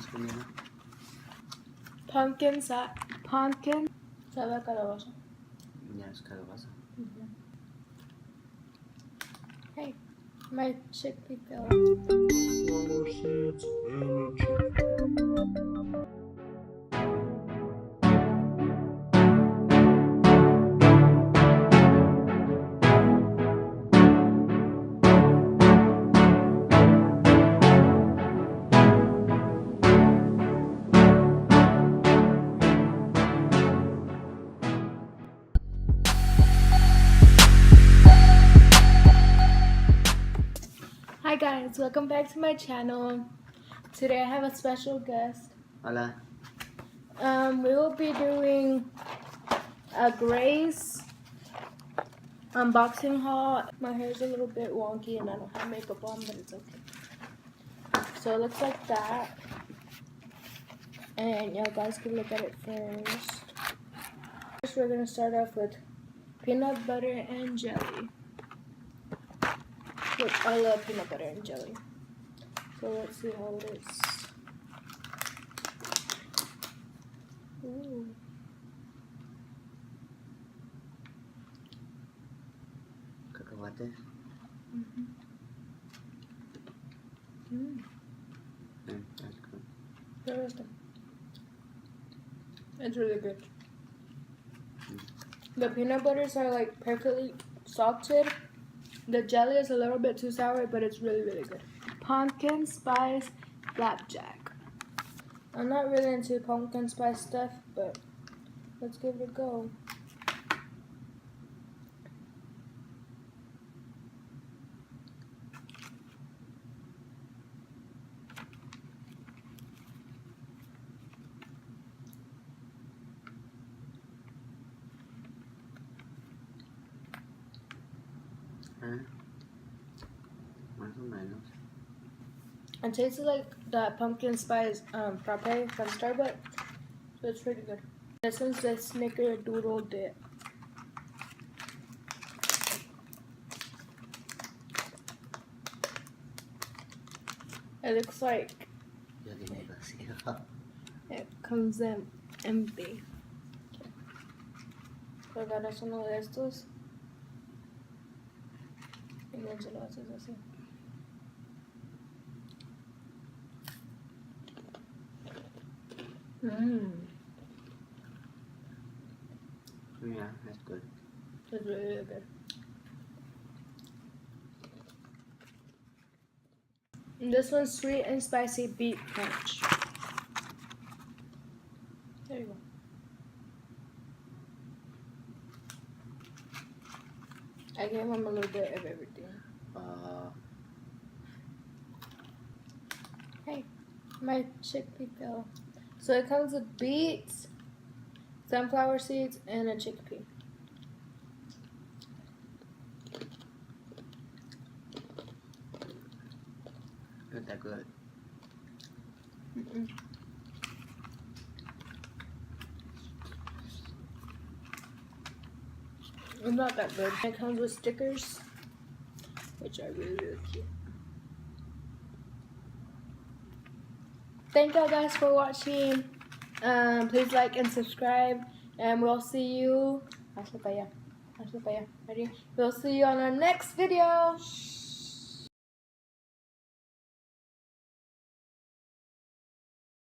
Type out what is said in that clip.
comiendo? Pumpkin. Sabe a calabaza. Ya es calabaza. Hey, my chickpea fell. Flower seeds and a chickpea. Hi guys, welcome back to my channel. Today I have a special guest. Hola. We will be doing a Graze unboxing haul. My hair is a little bit wonky and I don't have makeup on, but it's okay. So it looks like that. And y'all guys can look at it first. First we're gonna start off with peanut butter and jelly. Which I love peanut butter and jelly. So let's see how it is. Ooh. Cacahuates. That's good. It's really good. The peanut butters are like perfectly salted. The jelly is a little bit too sour, but it's really, really good. Pumpkin spice flapjack. I'm not really into pumpkin spice stuff, but let's give it a go. Más o menos. It tastes like that pumpkin spice frappe from Starbucks, so it's pretty good. This one's the snickerdoodle dip. It looks like Ya tiene vacío. it comes in empty. So agarras uno de estos y luego se lo haces así. Yeah, that's good. It's really, really good. And this one's sweet and spicy beet punch. There you go. I gave him a little bit of everything. Hey, my chickpea fell. So it comes with beets, sunflower seeds, and a chickpea. Not that good. It's not that good. It comes with stickers, which are really, really cute. Thank y'all guys for watching. Please like and subscribe, and we'll see you. Ready? We'll see you on our next video.